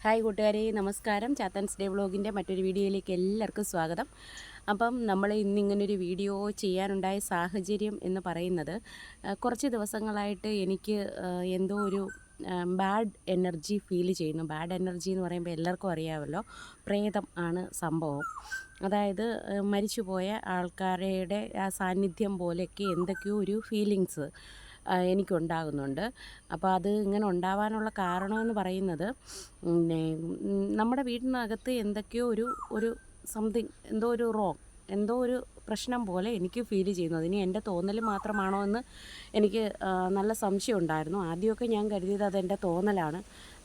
Hi കൂട്ടുകാരെ, നമസ്കാരം. ചാത്തൻസ് day വ്ളോഗിൻ്റെ മറ്റൊരു വീഡിയോയിലേക്ക് എല്ലാവർക്കും സ്വാഗതം. അപ്പം നമ്മൾ ഇന്നിങ്ങനൊരു വീഡിയോ ചെയ്യാനുണ്ടായ സാഹചര്യം എന്ന് പറയുന്നത്, കുറച്ച് ദിവസങ്ങളായിട്ട് എനിക്ക് എന്തോ ഒരു ബാഡ് എനർജി ഫീൽ ചെയ്യുന്നു. ബാഡ് എനർജി എന്ന് പറയുമ്പോൾ എല്ലാവർക്കും അറിയാമല്ലോ, പ്രേതം ആണ് സംഭവം. അതായത് മരിച്ചുപോയ ആൾക്കാരുടെ ആ സാന്നിധ്യം പോലെയൊക്കെ എന്തൊക്കെയോ ഒരു ഫീലിങ്സ് എനിക്കുണ്ടാകുന്നുണ്ട്. അപ്പോൾ അത് ഇങ്ങനെ ഉണ്ടാവാനുള്ള കാരണമെന്ന് പറയുന്നത്, പിന്നെ നമ്മുടെ വീടിനകത്ത് എന്തൊക്കെയോ ഒരു സംതിങ്, എന്തോ ഒരു റോങ്, എന്തോ ഒരു പ്രശ്നം പോലെ എനിക്ക് ഫീൽ ചെയ്യുന്നു. അതിന് എൻ്റെ തോന്നൽ മാത്രമാണോ എന്ന് എനിക്ക് നല്ല സംശയം ഉണ്ടായിരുന്നു. ആദ്യമൊക്കെ ഞാൻ കരുതിയത് അതെൻ്റെ തോന്നലാണ്,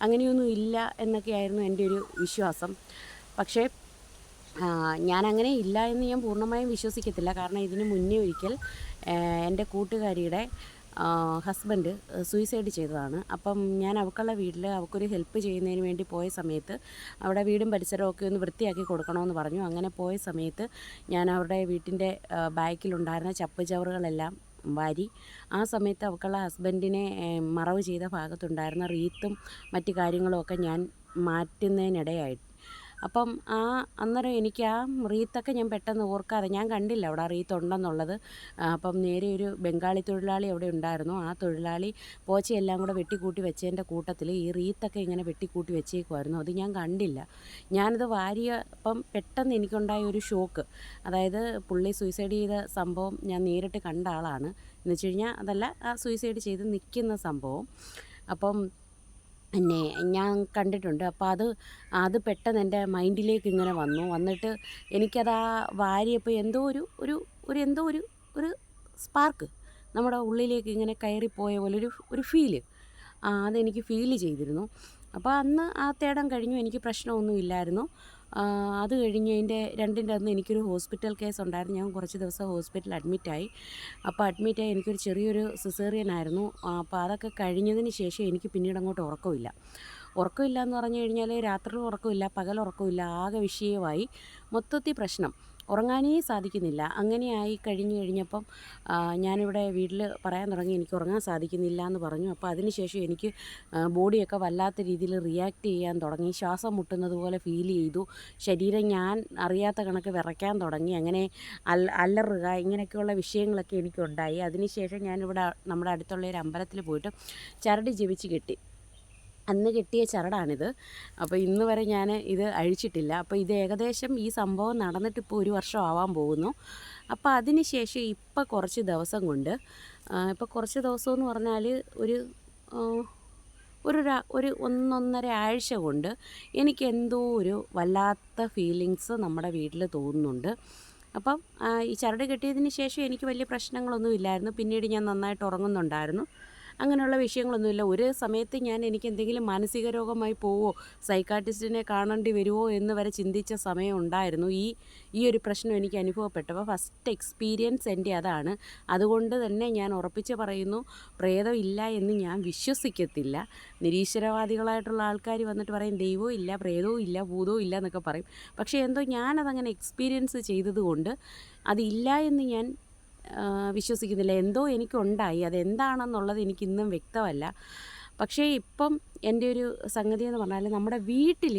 അങ്ങനെയൊന്നും ഇല്ല എന്നൊക്കെയായിരുന്നു എൻ്റെ ഒരു വിശ്വാസം. പക്ഷേ ഞാനങ്ങനെ ഇല്ല എന്ന് ഞാൻ പൂർണ്ണമായും വിശ്വസിക്കത്തില്ല. കാരണം ഇതിന് മുന്നേ ഒരിക്കൽ എൻ്റെ കൂട്ടുകാരിയുടെ ഹസ്ബൻഡ് സൂയിസൈഡ് ചെയ്തതാണ്. അപ്പം ഞാൻ അവൾക്കുള്ള വീട്ടിൽ അവൾക്കൊരു ഹെൽപ്പ് ചെയ്യുന്നതിന് വേണ്ടി പോയ സമയത്ത്, അവിടെ വീടും പരിസരവും ഒക്കെ ഒന്ന് വൃത്തിയാക്കി കൊടുക്കണമെന്ന് പറഞ്ഞു. അങ്ങനെ പോയ സമയത്ത് ഞാൻ അവരുടെ വീട്ടിൻ്റെ ബാക്കിലുണ്ടായിരുന്ന ചപ്പ് ചവറുകളെല്ലാം വാരി, ആ സമയത്ത് അവൾക്കുള്ള ഹസ്ബൻഡിനെ മറവ് ചെയ്ത ഭാഗത്തുണ്ടായിരുന്ന റീത്തും മറ്റു കാര്യങ്ങളുമൊക്കെ ഞാൻ മാറ്റുന്നതിനിടയായി. അപ്പം അന്നേരം എനിക്ക് ആ റീത്തൊക്കെ ഞാൻ പെട്ടെന്ന് ഓർക്കാതെ, ഞാൻ കണ്ടില്ല അവിടെ ആ റീത്ത് ഉണ്ടെന്നുള്ളത്. അപ്പം നേരെ ഒരു ബംഗാളി തൊഴിലാളി അവിടെ ഉണ്ടായിരുന്നു. ആ തൊഴിലാളി പോച്ചയെല്ലാം കൂടെ വെട്ടിക്കൂട്ടി വെച്ചതിൻ്റെ കൂട്ടത്തിൽ ഈ റീത്തൊക്കെ ഇങ്ങനെ വെട്ടിക്കൂട്ടി വെച്ചേക്കുമായിരുന്നു. അത് ഞാൻ കണ്ടില്ല. ഞാനത് വാരിയപ്പം പെട്ടെന്ന് എനിക്കുണ്ടായ ഒരു ഷോക്ക്. അതായത് പുള്ളി സൂയിസൈഡ് ചെയ്ത സംഭവം ഞാൻ നേരിട്ട് കണ്ട ആളാണ്. എന്ന് വെച്ച് കഴിഞ്ഞാൽ അതല്ല, ആ സൂയിസൈഡ് ചെയ്ത് നിൽക്കുന്ന സംഭവം അപ്പം പിന്നെ ഞാൻ കണ്ടിട്ടുണ്ട്. അപ്പോൾ അത് പെട്ടെന്ന് എൻ്റെ മൈൻഡിലേക്ക് ഇങ്ങനെ വന്നിട്ട് എനിക്കത് ആ വാരിയപ്പോൾ എന്തോ എന്തോ ഒരു സ്പാർക്ക് നമ്മുടെ ഉള്ളിലേക്ക് ഇങ്ങനെ കയറിപ്പോയ പോലെ ഒരു ഫീല് അതെനിക്ക് ഫീൽ ചെയ്തിരുന്നു. അപ്പോൾ അന്ന് ആ തേടം കഴിഞ്ഞു, എനിക്ക് പ്രശ്നമൊന്നും ഇല്ലായിരുന്നു. അത് കഴിഞ്ഞ് അതിൻ്റെ രണ്ടിൻ്റെ അന്ന് എനിക്കൊരു ഹോസ്പിറ്റൽ കേസ് ഉണ്ടായിരുന്നു. ഞാൻ കുറച്ച് ദിവസം ഹോസ്പിറ്റലിൽ അഡ്മിറ്റായി. അപ്പോൾ അഡ്മിറ്റായി എനിക്കൊരു ചെറിയൊരു സിസേറിയൻ ആയിരുന്നു. അപ്പോൾ അതൊക്കെ കഴിഞ്ഞതിന് ശേഷം എനിക്ക് പിന്നീട് അങ്ങോട്ട് ഉറക്കമില്ല എന്ന് പറഞ്ഞു കഴിഞ്ഞാൽ, രാത്രിയിൽ ഉറക്കമില്ല, പകൽ ഉറക്കമില്ല, ആകെ വിഷയമായി, മൊത്തത്തിൽ പ്രശ്നം, ഉറങ്ങാനേ സാധിക്കുന്നില്ല. അങ്ങനെയായി കഴിഞ്ഞപ്പം ഞാനിവിടെ വീട്ടിൽ പറയാൻ തുടങ്ങി, എനിക്ക് ഉറങ്ങാൻ സാധിക്കുന്നില്ല എന്ന് പറഞ്ഞു. അപ്പോൾ അതിനുശേഷം എനിക്ക് ബോഡിയൊക്കെ വല്ലാത്ത രീതിയിൽ റിയാക്ട് ചെയ്യാൻ തുടങ്ങി. ശ്വാസം മുട്ടുന്നത് പോലെ ഫീൽ ചെയ്തു. ശരീരം ഞാൻ അറിയാത്ത കണക്ക് വിറയ്ക്കാൻ തുടങ്ങി. അങ്ങനെ അലറുക, ഇങ്ങനെയൊക്കെയുള്ള വിഷയങ്ങളൊക്കെ എനിക്കുണ്ടായി. അതിനുശേഷം ഞാനിവിടെ നമ്മുടെ അടുത്തുള്ള ഒരു അമ്പലത്തിൽ പോയിട്ട് ചരട് ജപിച്ച് കെട്ടി. അന്ന് കെട്ടിയ ചരടാണിത്. അപ്പോൾ ഇന്ന് വരെ ഞാൻ ഇത് അഴിച്ചിട്ടില്ല. അപ്പോൾ ഇത് ഏകദേശം ഈ സംഭവം നടന്നിട്ട് ഇപ്പോൾ 1 വർഷം ആവാൻ പോകുന്നു. അപ്പോൾ അതിന് ശേഷം ഇപ്പോൾ കുറച്ച് ദിവസം കൊണ്ട്, ഇപ്പോൾ കുറച്ച് ദിവസമെന്ന് പറഞ്ഞാൽ ഒരു ഒരു 1.5 ആഴ്ച കൊണ്ട് എനിക്ക് എന്തോ ഒരു വല്ലാത്ത ഫീലിങ്സ് നമ്മുടെ വീട്ടിൽ തോന്നുന്നുണ്ട്. അപ്പം ഈ ചരട് കെട്ടിയതിന് ശേഷം എനിക്ക് വലിയ പ്രശ്നങ്ങളൊന്നും ഇല്ലായിരുന്നു. പിന്നീട് ഞാൻ നന്നായിട്ട് ഉറങ്ങുന്നുണ്ടായിരുന്നു. അങ്ങനെയുള്ള വിഷയങ്ങളൊന്നുമില്ല. ഒരു സമയത്ത് എനിക്ക് എന്തെങ്കിലും മാനസിക രോഗമായി പോവോ, സൈക്കാട്രിസ്റ്റിനെ കാണേണ്ടി വരുമോ എന്ന് വരെ ചിന്തിച്ച സമയം ഉണ്ടായിരുന്നു. ഈ ഒരു പ്രശ്നം എനിക്ക് അനുഭവപ്പെട്ടപ്പോൾ ഫസ്റ്റ് എക്സ്പീരിയൻസ് എൻ്റെ അതാണ്. അതുകൊണ്ട് തന്നെ ഞാൻ ഉറപ്പിച്ച് പറയുന്നു, പ്രേതം ഇല്ല എന്ന് ഞാൻ വിശ്വസിക്കത്തില്ല. നിരീശ്വരവാദികളായിട്ടുള്ള ആൾക്കാർ വന്നിട്ട് പറയും ദൈവവും ഇല്ല, പ്രേതവും ഇല്ല, ഭൂതവും ഇല്ല എന്നൊക്കെ പറയും. പക്ഷേ എന്തോ ഞാനതങ്ങനെ എക്സ്പീരിയൻസ് ചെയ്തതുകൊണ്ട് അതില്ല എന്ന് ഞാൻ വിശ്വസിക്കുന്നില്ല. എന്തോ എനിക്കുണ്ടായി, അതെന്താണെന്നുള്ളത് എനിക്കിന്നും വ്യക്തമല്ല. പക്ഷേ ഇപ്പം എൻ്റെ ഒരു സംഗതി എന്ന് പറഞ്ഞാൽ, നമ്മുടെ വീട്ടിൽ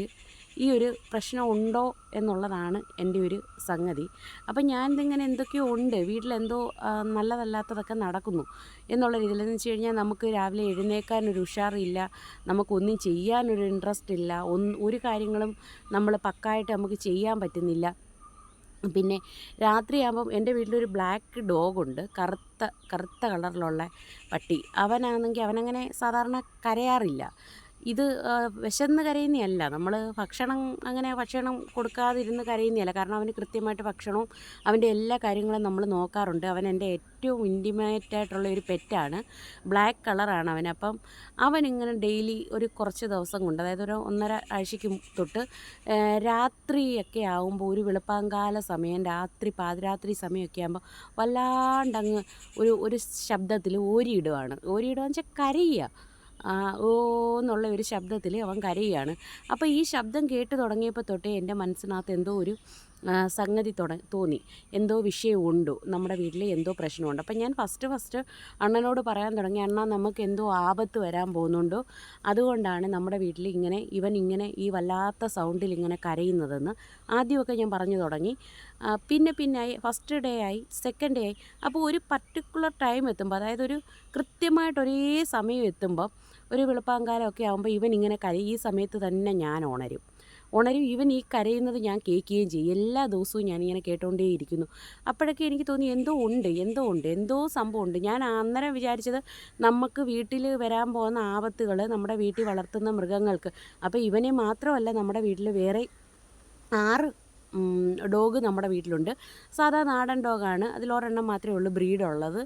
ഈ ഒരു പ്രശ്നം ഉണ്ടോ എന്നുള്ളതാണ് എൻ്റെ ഒരു സംഗതി. അപ്പം ഞാനിതിങ്ങനെ എന്തൊക്കെയോ ഉണ്ട് വീട്ടിലെന്തോ നല്ലതല്ലാത്തതൊക്കെ നടക്കുന്നു എന്നുള്ള രീതിയിൽ. വെച്ച് കഴിഞ്ഞാൽ നമുക്ക് രാവിലെ എഴുന്നേൽക്കാനൊരു ഉഷാറില്ല, നമുക്കൊന്നും ചെയ്യാനൊരു ഇൻട്രസ്റ്റ് ഇല്ല, ഒരു കാര്യങ്ങളും നമ്മൾ പക്കായിട്ട് നമുക്ക് ചെയ്യാൻ പറ്റുന്നില്ല. പിന്നെ രാത്രിയാകുമ്പം എൻ്റെ വീട്ടിലൊരു ബ്ലാക്ക് ഡോഗുണ്ട്, കറുത്ത കളറിലുള്ള പട്ടി. അവനങ്ങനെ സാധാരണ കരയാറില്ല. ഇത് വിശന്ന് കരയുന്നതല്ല, നമ്മൾ ഭക്ഷണം കൊടുക്കാതിരുന്ന് കരയുന്നതല്ല. കാരണം അവന് കൃത്യമായിട്ട് ഭക്ഷണവും അവൻ്റെ എല്ലാ കാര്യങ്ങളും നമ്മൾ നോക്കാറുണ്ട്. അവൻ എൻ്റെ ഏറ്റവും ഇൻറ്റിമേറ്റായിട്ടുള്ള ഒരു പെറ്റാണ്. ബ്ലാക്ക് കളറാണ് അവൻ. അപ്പം അവനിങ്ങനെ ഡെയിലി ഒരു കുറച്ച് ദിവസം കൊണ്ട്, അതായത് ഒരു 1.5 ആഴ്ചയ്ക്ക് തൊട്ട് രാത്രിയൊക്കെ ആകുമ്പോൾ, ഒരു വെളുപ്പാങ്കാല സമയം, പാതിരാത്രി സമയമൊക്കെ ആകുമ്പോൾ വല്ലാണ്ടങ്ങ് ഒരു ശബ്ദത്തിൽ ഓരിയിടുകയെന്ന് വെച്ചാൽ കരയുക. ഓ എന്നുള്ള ഒരു ശബ്ദത്തിൽ അവൻ കരയുകയാണ്. അപ്പോൾ ഈ ശബ്ദം കേട്ട് തുടങ്ങിയപ്പോൾ തൊട്ടേ എൻ്റെ മനസ്സിനകത്ത് എന്തോ സംഗതി തോന്നി, എന്തോ വിഷയമുണ്ട്, നമ്മുടെ വീട്ടിൽ എന്തോ പ്രശ്നമുണ്ട്. അപ്പം ഞാൻ ഫസ്റ്റ് അണ്ണനോട് പറയാൻ തുടങ്ങി, അണ്ണാ നമുക്ക് എന്തോ ആപത്ത് വരാൻ പോകുന്നുണ്ടോ, അതുകൊണ്ടാണ് നമ്മുടെ വീട്ടിൽ ഇവൻ ഇങ്ങനെ ഈ വല്ലാത്ത സൗണ്ടിൽ ഇങ്ങനെ കരയുന്നതെന്ന് ആദ്യമൊക്കെ ഞാൻ പറഞ്ഞു തുടങ്ങി. പിന്നെ ആയി, ഫസ്റ്റ് ഡേ ആയി, സെക്കൻഡ് ഡേ ആയി. അപ്പോൾ ഒരു പർട്ടിക്കുലർ ടൈം എത്തുമ്പോൾ, അതായത് ഒരു കൃത്യമായിട്ട് ഒരേ സമയം എത്തുമ്പോൾ, ഒരു വെളുപ്പാങ്കാലമൊക്കെ ആകുമ്പോൾ ഇവൻ ഇങ്ങനെ ഈ സമയത്ത് തന്നെ ഞാൻ ഉണരും. ഇവൻ ഈ കരയുന്നത് ഞാൻ കേൾക്കുകയും ചെയ്യും. എല്ലാ ദിവസവും ഞാനിങ്ങനെ കേട്ടുകൊണ്ടേയിരിക്കുന്നു. അപ്പോഴൊക്കെ എനിക്ക് തോന്നി എന്തോ സംഭവമുണ്ട്. ഞാൻ അന്നേരം വിചാരിച്ചത് നമുക്ക് വീട്ടിൽ വരാൻ പോകുന്ന ആപത്തുകൾ നമ്മുടെ വീട്ടിൽ വളർത്തുന്ന മൃഗങ്ങൾക്ക്. അപ്പോൾ ഇവനെ മാത്രമല്ല, നമ്മുടെ വീട്ടിൽ വേറെ 6 ഡോഗ് നമ്മുടെ വീട്ടിലുണ്ട്. സാധാ നാടൻ ഡോഗാണ്. അതിലൊരെണ്ണം മാത്രമേ ഉള്ളൂ ബ്രീഡുള്ളത്,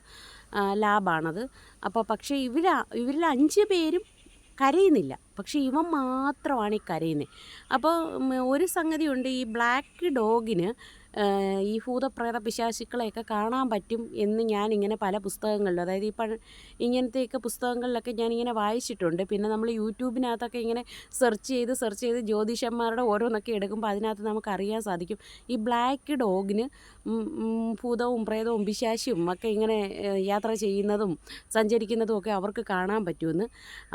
ലാബാണത്. അപ്പോൾ പക്ഷേ ഇവരിൽ 5 പേരും കരയുന്നില്ല, പക്ഷേ ഇവൻ മാത്രമാണ് ഈ കരയുന്നത്. അപ്പോൾ ഒരു സംഗതിയുണ്ട്, ഈ ബ്ലാക്ക് ഡോഗിന് ഈ ഭൂതപ്രേത പിശാചുക്കളെയൊക്കെ കാണാൻ പറ്റും എന്ന് ഞാനിങ്ങനെ പല പുസ്തകങ്ങളിലും, അതായത് ഇങ്ങനത്തെയൊക്കെ പുസ്തകങ്ങളിലൊക്കെ ഞാനിങ്ങനെ വായിച്ചിട്ടുണ്ട്. പിന്നെ നമ്മൾ യൂട്യൂബിനകത്തൊക്കെ ഇങ്ങനെ സെർച്ച് ചെയ്ത് ജ്യോതിഷന്മാരുടെ ഓരോന്നൊക്കെ എടുക്കുമ്പോൾ അതിനകത്ത് നമുക്കറിയാൻ സാധിക്കും ഈ ബ്ലാക്ക് ഡോഗിന് ഭൂതവും പ്രേതവും പിശാചും ഒക്കെ ഇങ്ങനെ യാത്ര ചെയ്യുന്നതും സഞ്ചരിക്കുന്നതും ഒക്കെ അവർക്ക് കാണാൻ പറ്റുമെന്ന്.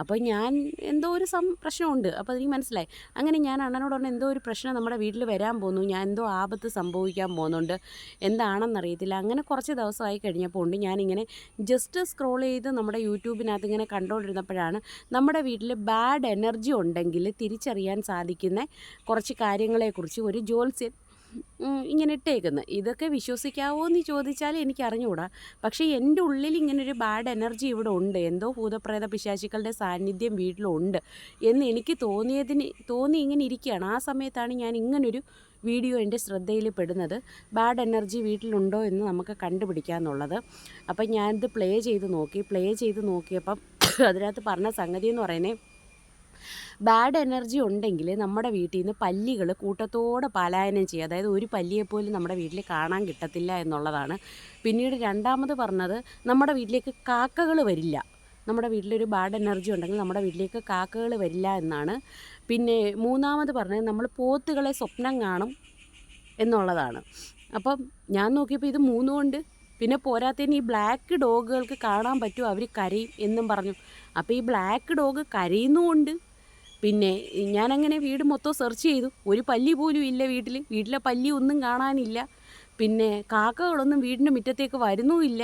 അപ്പോൾ ഞാൻ എന്തോ ഒരു പ്രശ്നമുണ്ട്, അപ്പോൾ എനിക്ക് മനസ്സിലായി. അങ്ങനെ ഞാൻ അണ്ണനോട് പറഞ്ഞ എന്തോ ഒരു പ്രശ്നം നമ്മുടെ വീട്ടിൽ വരാൻ പോകുന്നു, ഞാൻ എന്തോ ആപത്ത് സംഭവിക്കാൻ പോകുന്നുണ്ട്, എന്താണെന്നറിയത്തില്ല. അങ്ങനെ കുറച്ച് ദിവസമായി കഴിഞ്ഞപ്പോൾ ഉണ്ട് ഞാനിങ്ങനെ ജസ്റ്റ് സ്ക്രോൾ ചെയ്ത് നമ്മുടെ യൂട്യൂബിനകത്ത് ഇങ്ങനെ കണ്ടുകൊണ്ടിരുന്നപ്പോഴാണ് നമ്മുടെ വീട്ടിൽ ബാഡ് എനർജി ഉണ്ടെങ്കിൽ തിരിച്ചറിയാൻ സാധിക്കുന്ന കുറച്ച് കാര്യങ്ങളെക്കുറിച്ച് ഒരു ജ്യോത്സ്യൻ ഇങ്ങനെ ഇട്ടേക്കുന്നത്. ഇതൊക്കെ വിശ്വസിക്കാവോ എന്ന് ചോദിച്ചാൽ എനിക്ക് അറിഞ്ഞുകൂടാ. പക്ഷേ എൻ്റെ ഉള്ളിൽ ഇങ്ങനൊരു ബാഡ് എനർജി ഇവിടെ ഉണ്ട്, എന്തോ ഭൂതപ്രേത പിശാചുക്കളുടെ സാന്നിധ്യം വീട്ടിലുണ്ട് എന്ന് എനിക്ക് തോന്നി ഇങ്ങനെ ഇരിക്കുകയാണ്. ആ സമയത്താണ് ഞാൻ ഇങ്ങനൊരു വീഡിയോ എൻ്റെ ശ്രദ്ധയിൽ പെടുന്നത്, ബാഡ് എനർജി വീട്ടിലുണ്ടോ എന്ന് നമുക്ക് കണ്ടുപിടിക്കാമെന്നുള്ളത്. അപ്പം ഞാനിത് പ്ലേ ചെയ്ത് നോക്കിയപ്പം അതിനകത്ത് പറഞ്ഞ സംഗതി എന്ന് പറയുന്നത്, ബാഡ് എനർജി ഉണ്ടെങ്കിൽ നമ്മുടെ വീട്ടിൽ നിന്ന് പല്ലികൾ കൂട്ടത്തോടെ പലായനം ചെയ്യുക, അതായത് ഒരു പല്ലിയെപ്പോലും നമ്മുടെ വീട്ടിൽ കാണാൻ കിട്ടത്തില്ല എന്നുള്ളതാണ്. പിന്നീട് രണ്ടാമത് പറഞ്ഞത്, നമ്മുടെ വീട്ടിലേക്ക് കാക്കകൾ വരില്ല. നമ്മുടെ വീട്ടിലൊരു ബാഡ് എനർജി ഉണ്ടെങ്കിൽ നമ്മുടെ വീട്ടിലേക്ക് കാക്കകൾ വരില്ല എന്നാണ്. പിന്നെ മൂന്നാമത് പറഞ്ഞത്, നമ്മൾ പോത്തുകളെ സ്വപ്നം കാണും എന്നുള്ളതാണ്. അപ്പം ഞാൻ നോക്കിയപ്പോൾ ഇത് 3 കൊണ്ട്, പിന്നെ പോരാത്തതിന് ഈ ബ്ലാക്ക് ഡോഗുകൾക്ക് കാണാൻ പറ്റും, അവർ കരയും എന്നും പറഞ്ഞു. അപ്പോൾ ഈ ബ്ലാക്ക് ഡോഗ് കരയുന്നുമുണ്ട്. പിന്നെ ഞാനങ്ങനെ വീട് മൊത്തം സെർച്ച് ചെയ്തു, ഒരു പല്ലി പോലും ഇല്ല വീട്ടിലെ പല്ലി ഒന്നും കാണാനില്ല. പിന്നെ കാക്കകളൊന്നും വീടിൻ്റെ മുറ്റത്തേക്ക് വരുന്നുമില്ല.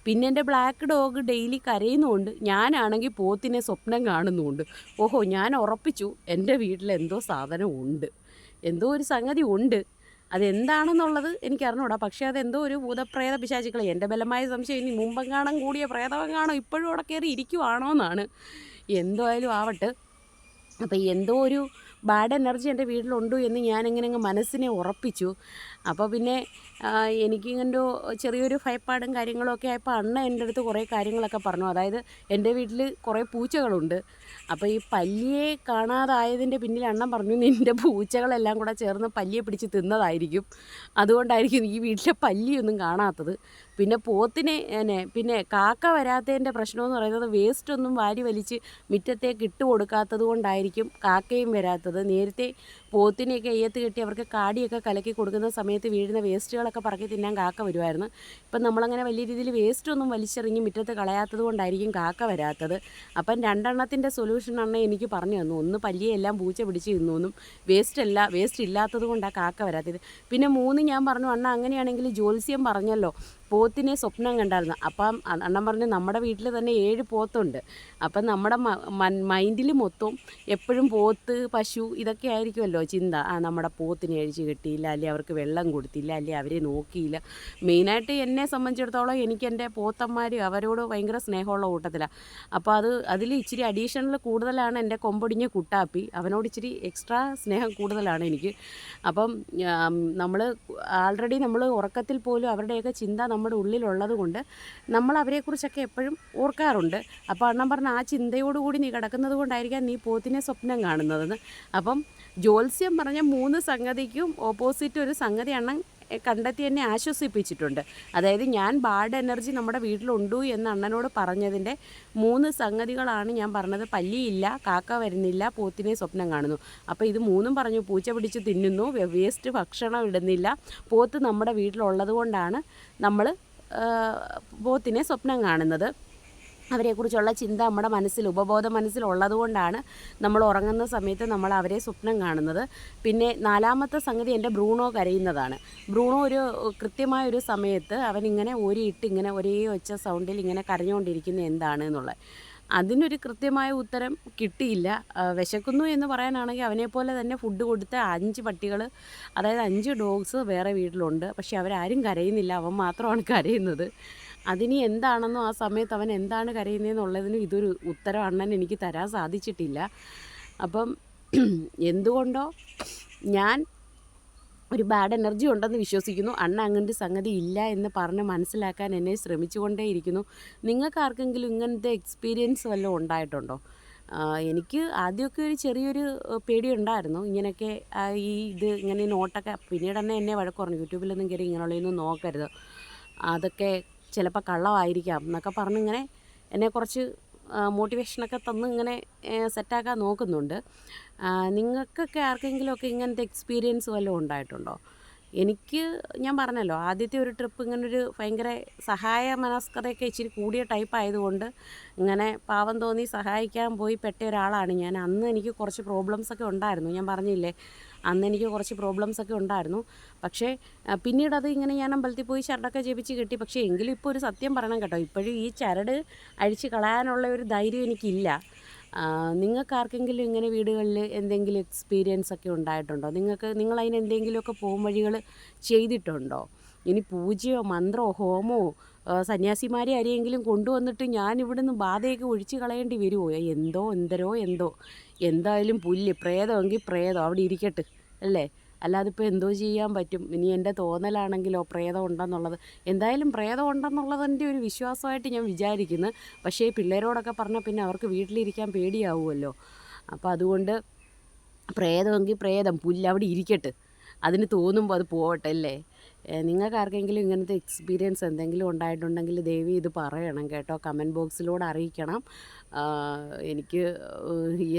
പിന്നെ എൻ്റെ ബ്ലാക്ക് ഡോഗ് ഡെയിലി കരയുന്നുമുണ്ട്. ഞാനാണെങ്കിൽ പോത്തിനെ സ്വപ്നം കാണുന്നുമുണ്ട്. ഓഹോ, ഞാൻ ഉറപ്പിച്ചു എൻ്റെ വീട്ടിൽ എന്തോ സാധനം ഉണ്ട്, എന്തോ ഒരു സംഗതി ഉണ്ട്. അതെന്താണെന്നുള്ളത് എനിക്കറിഞ്ഞൂടാ. പക്ഷേ അതെന്തോ ഒരു ഭൂതപ്രേത പിശാചുക്കളെ, എൻ്റെ ബലമായ സംശയം ഇനി മുമ്പെങ്ങാണം കൂടിയ പ്രേതമെങ്ങാണോ ഇപ്പോഴും അവിടെ കയറി ഇരിക്കുവാണോ എന്നാണ്. എന്തായാലും ആവട്ടെ. അപ്പോൾ എന്തോ ഒരു ബാഡ് എനർജി എൻ്റെ വീട്ടിലുണ്ടോ എന്ന് ഞാനിങ്ങനെ മനസ്സിനെ ഉറപ്പിച്ചു. അപ്പോൾ പിന്നെ എനിക്കിങ്ങനെ ചെറിയൊരു ഭയപ്പാടും കാര്യങ്ങളൊക്കെ ആയപ്പോൾ അണ്ണ എൻ്റെ അടുത്ത് കുറേ കാര്യങ്ങളൊക്കെ പറഞ്ഞു. അതായത് എൻ്റെ വീട്ടിൽ കുറേ പൂച്ചകളുണ്ട്. അപ്പോൾ ഈ പല്ലിയെ കാണാതായതിൻ്റെ പിന്നിൽ അണ്ണൻ പറഞ്ഞു, നിൻ്റെ പൂച്ചകളെല്ലാം കൂടെ ചേർന്ന് പല്ലിയെ പിടിച്ച് തിന്നതായിരിക്കും, അതുകൊണ്ടായിരിക്കും ഈ വീട്ടിലെ പല്ലിയൊന്നും കാണാത്തത്. പിന്നെ പിന്നെ കാക്ക വരാത്തതിൻ്റെ പ്രശ്നമെന്ന് പറയുന്നത്, വേസ്റ്റൊന്നും വാരി വലിച്ച് മുറ്റത്തേക്ക് ഇട്ട് കൊടുക്കാത്തത് കൊണ്ടായിരിക്കും കാക്കയും വരാത്തത്. നേരത്തെ പോത്തിനെയൊക്കെ അയ്യത്ത് കെട്ടി അവർക്ക് കാടിയൊക്കെ കലക്കി കൊടുക്കുന്ന സമയത്ത് വീഴുന്ന വേസ്റ്റുകളൊക്കെ പറക്കി തിന്നാൻ കാക്ക വരുമായിരുന്നു. ഇപ്പം നമ്മളങ്ങനെ വലിയ രീതിയിൽ വേസ്റ്റൊന്നും വലിച്ചെറിഞ്ഞ് മുറ്റത്ത് കളയാത്തത് കൊണ്ടായിരിക്കും കാക്ക വരാത്തത്. അപ്പം 2 സൊല്യൂഷൻ അണ്ണ എനിക്ക് പറഞ്ഞു തന്നു. ഒന്ന്, പല്ലിയെല്ലാം പൂച്ച പിടിച്ച് തിന്നുവെന്നും, വേസ്റ്റ് ഇല്ലാത്തത് കൊണ്ടാണ് കാക്ക വരാത്തത്. പിന്നെ 3 ഞാൻ പറഞ്ഞു, അണ്ണ അങ്ങനെയാണെങ്കിൽ ജ്യോത്സ്യം പറഞ്ഞല്ലോ പോത്തിനെ സ്വപ്നം കണ്ടായിരുന്നു. അപ്പം അണ്ണൻ പറഞ്ഞു, നമ്മുടെ വീട്ടിൽ തന്നെ 7 പോത്തുണ്ട്. അപ്പം നമ്മുടെ മൈൻഡിൽ മൊത്തം എപ്പോഴും പോത്ത്, പശു ഇതൊക്കെ ആയിരിക്കുമല്ലോ ചിന്ത. നമ്മുടെ പോത്തിനെ അഴിച്ച് കെട്ടിയില്ല, അല്ലെങ്കിൽ അവർക്ക് വെള്ളം കൊടുത്തില്ല, അല്ലെങ്കിൽ അവരെ നോക്കിയില്ല. മെയിനായിട്ട് എന്നെ സംബന്ധിച്ചിടത്തോളം എനിക്ക് എൻ്റെ പോത്തന്മാർ അവരോട് ഭയങ്കര സ്നേഹമുള്ള കൂട്ടത്തിലാണ്. അപ്പോൾ അതിൽ ഇച്ചിരി അഡീഷണൽ കൂടുതലാണ് എൻ്റെ കൊമ്പൊടിഞ്ഞ കുട്ടാപ്പി, അവനോട് ഇച്ചിരി എക്സ്ട്രാ സ്നേഹം കൂടുതലാണ് എനിക്ക്. അപ്പം നമ്മൾ ആൾറെഡി ഉറക്കത്തിൽ പോലും അവരുടെയൊക്കെ ചിന്ത നമ്മുടെ ഉള്ളിലുള്ളത് കൊണ്ട് നമ്മൾ അവരെക്കുറിച്ചൊക്കെ എപ്പോഴും ഓർക്കാറുണ്ട്. അപ്പോൾ അണ്ണൻ പറഞ്ഞ, ആ ചിന്തയോടുകൂടി നീ കിടക്കുന്നത് കൊണ്ടായിരിക്കാം നീ പോത്തിനെ സ്വപ്നം കാണുന്നതെന്ന്. അപ്പം ജ്യോത്സ്യം പറഞ്ഞ 3 സംഗതിക്കും ഓപ്പോസിറ്റ് ഒരു സംഗതി അണ്ണൻ കണ്ടെത്തി എന്നെ ആശ്വസിപ്പിച്ചിട്ടുണ്ട്. അതായത് ഞാൻ ബാഡ് എനർജി നമ്മുടെ വീട്ടിലുണ്ടു എന്ന് അണ്ണനോട് പറഞ്ഞതിൻ്റെ 3 സംഗതികളാണ് ഞാൻ പറഞ്ഞത്. പല്ലിയില്ല, കാക്ക വരുന്നില്ല, പോത്തിനെ സ്വപ്നം കാണുന്നു. അപ്പോൾ ഇത് 3ഉം പറഞ്ഞു. പൂച്ച പിടിച്ച് തിന്നുന്നു, വേസ്റ്റ് ഭക്ഷണം ഇടുന്നില്ല, പോത്ത് നമ്മുടെ വീട്ടിലുള്ളത് കൊണ്ടാണ് നമ്മൾ പോത്തിനെ സ്വപ്നം കാണുന്നത്. അവരെക്കുറിച്ചുള്ള ചിന്ത നമ്മുടെ മനസ്സിൽ, ഉപബോധ മനസ്സിലുള്ളത് കൊണ്ടാണ് നമ്മൾ ഉറങ്ങുന്ന സമയത്ത് നമ്മൾ അവരെ സ്വപ്നം കാണുന്നത്. പിന്നെ 4ാമത്തെ സംഗതി എൻ്റെ ബ്രൂണോ കരയുന്നതാണ്. ബ്രൂണോ ഒരു കൃത്യമായൊരു സമയത്ത് അവനിങ്ങനെ ഓരിയിട്ട് ഇങ്ങനെ ഒരേ ഒച്ച സൗണ്ടിൽ ഇങ്ങനെ കരഞ്ഞുകൊണ്ടിരിക്കുന്നത് എന്താണ് എന്നുള്ളത്. അതിനൊരു കൃത്യമായ ഉത്തരം കിട്ടിയില്ല. വിശക്കുന്നു എന്ന് പറയാനാണെങ്കിൽ അവനെപ്പോലെ തന്നെ ഫുഡ് കൊടുത്ത 5 പട്ടികൾ, അതായത് 5 ഡോഗ്സ് വേറെ വീട്ടിലുണ്ട്. പക്ഷെ അവരാരും കരയുന്നില്ല, അവൻ മാത്രമാണ് കരയുന്നത്. അതിനി എന്താണെന്നോ ആ സമയത്ത് അവൻ എന്താണ് കരയുന്നതെന്നുള്ളതിനും ഇതൊരു ഉത്തരം അണ്ണൻ എനിക്ക് തരാൻ സാധിച്ചിട്ടില്ല. അപ്പം എന്തുകൊണ്ടോ ഞാൻ ഒരു ബാഡ് എനർജി ഉണ്ടെന്ന് വിശ്വസിക്കുന്നു. അണ്ണ അങ്ങനത്തെ സംഗതി ഇല്ല എന്ന് പറഞ്ഞ് മനസ്സിലാക്കാൻ എന്നെ ശ്രമിച്ചുകൊണ്ടേയിരിക്കുന്നു. നിങ്ങൾക്ക് ആർക്കെങ്കിലും ഇങ്ങനത്തെ എക്സ്പീരിയൻസ് വല്ലതും ഉണ്ടായിട്ടുണ്ടോ? എനിക്ക് ആദ്യമൊക്കെ ഒരു ചെറിയൊരു പേടിയുണ്ടായിരുന്നു. ഇങ്ങനെയൊക്കെ ഇത് ഇങ്ങനെ നോട്ടൊക്കെ, പിന്നീട് തന്നെ എന്നെ വഴക്ക് പറഞ്ഞു, യൂട്യൂബിലൊന്നും കയറി ഇങ്ങനെയുള്ളതൊന്നും നോക്കരുത്, അതൊക്കെ ചിലപ്പോൾ കള്ളമായിരിക്കാം എന്നൊക്കെ പറഞ്ഞ് ഇങ്ങനെ എന്നെ കുറച്ച് മോട്ടിവേഷനൊക്കെ തന്ന് ഇങ്ങനെ സെറ്റാക്കാൻ നോക്കുന്നുണ്ട്. നിങ്ങൾക്കൊക്കെ ആർക്കെങ്കിലുമൊക്കെ ഇങ്ങനത്തെ എക്സ്പീരിയൻസ് വല്ലതും ഉണ്ടായിട്ടുണ്ടോ? എനിക്ക് ഞാൻ പറഞ്ഞല്ലോ, ആദ്യത്തെ ഒരു ട്രിപ്പ് ഇങ്ങനൊരു ഭയങ്കര സഹായ മനസ്കതയൊക്കെ ഇച്ചിരി കൂടിയ ടൈപ്പ് ആയതുകൊണ്ട് ഇങ്ങനെ പാവം തോന്നി സഹായിക്കാൻ പോയി പെട്ട ഒരാളാണ് ഞാൻ. അന്ന് എനിക്ക് കുറച്ച് പ്രോബ്ലംസൊക്കെ ഉണ്ടായിരുന്നു. ഞാൻ പറഞ്ഞില്ലേ, അന്ന് എനിക്ക് കുറച്ച് പ്രോബ്ലംസൊക്കെ ഉണ്ടായിരുന്നു. പക്ഷേ പിന്നീട് അത് ഇങ്ങനെ ഞാൻ അമ്പലത്തിൽ പോയി ചരടൊക്കെ ജപിച്ച് കിട്ടി. പക്ഷേ എങ്കിലും ഇപ്പോൾ ഒരു സത്യം പറയണം കേട്ടോ, ഇപ്പോഴും ഈ ചരട് അഴിച്ച് കളയാനുള്ള ഒരു ധൈര്യം എനിക്കില്ല. നിങ്ങൾക്കാർക്കെങ്കിലും ഇങ്ങനെ വീടുകളിൽ എന്തെങ്കിലും എക്സ്പീരിയൻസ് ഒക്കെ ഉണ്ടായിട്ടുണ്ടോ? നിങ്ങളതിന് എന്തെങ്കിലുമൊക്കെ വഴികൾ ചെയ്തിട്ടുണ്ടോ? ഇനി പൂജയോ മന്ത്രമോ ഹോമോ സന്യാസിമാരെ ആരെയെങ്കിലും കൊണ്ടുവന്നിട്ട് ഞാൻ ഇവിടുന്ന് ബാധയൊക്കെ ഒഴിച്ച് കളയേണ്ടി വരുമോ? എന്തോ എന്തായാലും പുല്ല്, പ്രേതമെങ്കിൽ പ്രേതം അവിടെ ഇരിക്കട്ടെ അല്ലേ? അല്ലാതെ ഇപ്പോൾ എന്തോ ചെയ്യാൻ പറ്റും? ഇനി എൻ്റെ തോന്നലാണെങ്കിലോ പ്രേതം ഉണ്ടെന്നുള്ളത്, എന്തായാലും പ്രേതം ഉണ്ടെന്നുള്ളതിൻ്റെ ഒരു വിശ്വാസമായിട്ട് ഞാൻ വിചാരിക്കുന്നു. പക്ഷേ പിള്ളേരോടൊക്കെ പറഞ്ഞാൽ പിന്നെ അവർക്ക് വീട്ടിലിരിക്കാൻ പേടിയാവുമല്ലോ. അപ്പോൾ അതുകൊണ്ട് പ്രേതമെങ്കിൽ പ്രേതം, പുല്ല് അവിടെ ഇരിക്കട്ടെ, അതിന് തോന്നുമ്പോൾ അത് പോകട്ടെ അല്ലേ? നിങ്ങൾക്ക് ആർക്കെങ്കിലും ഇങ്ങനത്തെ എക്സ്പീരിയൻസ് എന്തെങ്കിലും ഉണ്ടായിട്ടുണ്ടെങ്കിൽ ദയവ് ഇത് പറയണം കേട്ടോ, കമൻറ്റ് ബോക്സിലൂടെ അറിയിക്കണം. എനിക്ക്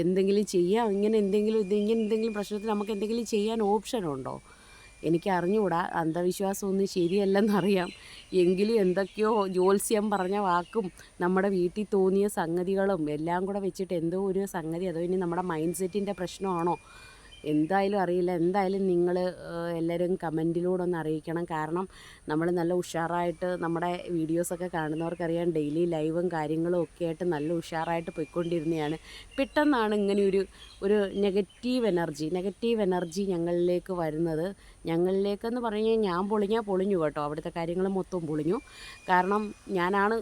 എന്തെങ്കിലും ചെയ്യാം, ഇങ്ങനെ എന്തെങ്കിലും പ്രശ്നത്തിൽ നമുക്ക് എന്തെങ്കിലും ചെയ്യാൻ ഓപ്ഷനുണ്ടോ? എനിക്ക് അറിഞ്ഞുകൂടാ, അന്ധവിശ്വാസമൊന്നും ശരിയല്ലെന്നറിയാം. എങ്കിലും എന്തൊക്കെയോ ജ്യോത്സ്യം പറഞ്ഞ വാക്കും നമ്മുടെ വീട്ടിൽ തോന്നിയ സംഗതികളും എല്ലാം കൂടെ വെച്ചിട്ട് എന്തോ ഒരു സംഗതി, അതോ ഇനി നമ്മുടെ മൈൻഡ് സെറ്റിൻ്റെ പ്രശ്നമാണോ എന്തായാലും അറിയില്ല. എന്തായാലും നിങ്ങൾ എല്ലാവരും കമൻറ്റിലൂടെ ഒന്ന് അറിയിക്കണം. കാരണം നമ്മൾ നല്ല ഉഷാറായിട്ട് നമ്മുടെ വീഡിയോസൊക്കെ കാണുന്നവർക്കറിയാം, ഡെയിലി ലൈവും കാര്യങ്ങളും ഒക്കെ ആയിട്ട് നല്ല ഉഷാറായിട്ട് പോയിക്കൊണ്ടിരുന്നതാണ്. പെട്ടെന്നാണ് ഇങ്ങനെയൊരു നെഗറ്റീവ് എനർജി ഞങ്ങളിലേക്ക് വരുന്നത്. ഞങ്ങളിലേക്കെന്ന് പറഞ്ഞാൽ ഞാൻ പൊളിഞ്ഞു കേട്ടോ, അവിടുത്തെ കാര്യങ്ങൾ മൊത്തം പൊളിഞ്ഞു. കാരണം ഞാനാണ്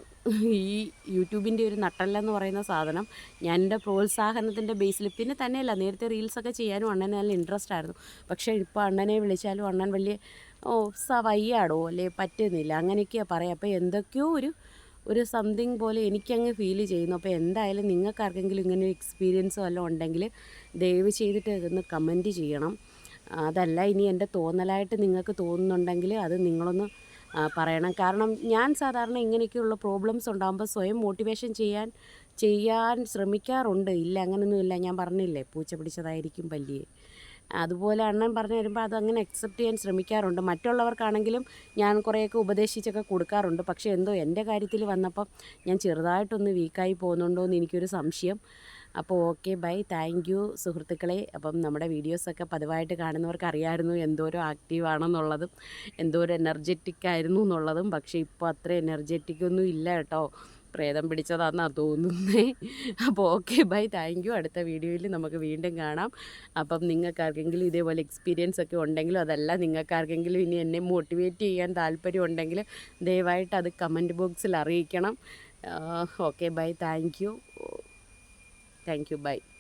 ഈ യൂട്യൂബിൻ്റെ ഒരു നട്ടെല്ലെന്ന് പറയുന്ന സാധനം. ഞാൻ എൻ്റെ പ്രോത്സാഹനത്തിൻ്റെ ബേസിൽ, പിന്നെ തന്നെയല്ല, നേരത്തെ റീൽസൊക്കെ ചെയ്യാനും അണ്ണന് നല്ല ഇൻട്രസ്റ്റ് ആയിരുന്നു. പക്ഷേ ഇപ്പോൾ അണ്ണനെ വിളിച്ചാലും അണ്ണൻ വലിയ വയ്യാടോ അല്ലേ പറ്റുന്നില്ല അങ്ങനെയൊക്കെയാണ് പറയാം. അപ്പോൾ എന്തൊക്കെയോ ഒരു സംതിങ് പോലെ എനിക്കങ്ങ് ഫീൽ ചെയ്യുന്നു. അപ്പോൾ എന്തായാലും നിങ്ങൾക്ക് ആർക്കെങ്കിലും ഇങ്ങനെ ഒരു എക്സ്പീരിയൻസ് വല്ലതും ഉണ്ടെങ്കിൽ ദയവ് ചെയ്തിട്ട് ഇതൊന്ന് കമൻറ്റ് ചെയ്യണം. അതല്ല ഇനി എൻ്റെ തോന്നലായിട്ട് നിങ്ങൾക്ക് തോന്നുന്നുണ്ടെങ്കിൽ അത് നിങ്ങളൊന്ന് പറയണം. കാരണം ഞാൻ സാധാരണ ഇങ്ങനെയൊക്കെയുള്ള പ്രോബ്ലംസ് ഉണ്ടാകുമ്പോൾ സ്വയം മോട്ടിവേഷൻ ചെയ്യാൻ ശ്രമിക്കാറുണ്ട്. ഇല്ല അങ്ങനെയൊന്നുമില്ല, ഞാൻ പറഞ്ഞില്ലേ പൂച്ച പിടിച്ചതായിരിക്കും പല്ലിയെ. അതുപോലെ അണ്ണൻ പറഞ്ഞു വരുമ്പോൾ അതങ്ങനെ അക്സെപ്റ്റ് ചെയ്യാൻ ശ്രമിക്കാറുണ്ട്. മറ്റുള്ളവർക്കാണെങ്കിലും ഞാൻ കുറേയൊക്കെ ഉപദേശിച്ചൊക്കെ കൊടുക്കാറുണ്ട്. പക്ഷേ എന്തോ എൻ്റെ കാര്യത്തിൽ വന്നപ്പം ഞാൻ ചെറുതായിട്ടൊന്ന് വീക്കായി പോകുന്നുണ്ടോ എന്ന് എനിക്കൊരു സംശയം. അപ്പോൾ ഓക്കെ ബൈ, താങ്ക് യു സുഹൃത്തുക്കളെ. അപ്പം നമ്മുടെ വീഡിയോസൊക്കെ പതിവായിട്ട് കാണുന്നവർക്ക് അറിയാമായിരുന്നു എന്തോരം ആക്റ്റീവാണെന്നുള്ളതും എന്തോരം എനർജറ്റിക് ആയിരുന്നു എന്നുള്ളതും. പക്ഷേ ഇപ്പോൾ അത്ര എനർജറ്റിക്കൊന്നും ഇല്ല കേട്ടോ, പ്രേതം പിടിച്ചതാണെന്നാണ് തോന്നുന്നത്. അപ്പോൾ ഓക്കെ ബൈ, താങ്ക് യു. അടുത്ത വീഡിയോയിൽ നമുക്ക് വീണ്ടും കാണാം. അപ്പം നിങ്ങൾക്കാർക്കെങ്കിലും ഇതേപോലെ എക്സ്പീരിയൻസ് ഒക്കെ ഉണ്ടെങ്കിലും, അതല്ല നിങ്ങൾക്കാർക്കെങ്കിലും ഇനി എന്നെ മോട്ടിവേറ്റ് ചെയ്യാൻ താല്പര്യം ഉണ്ടെങ്കിൽ ദയവായിട്ട് അത് കമൻറ്റ് ബോക്സിൽ അറിയിക്കണം. Okay bye, thank you. Thank you. Bye.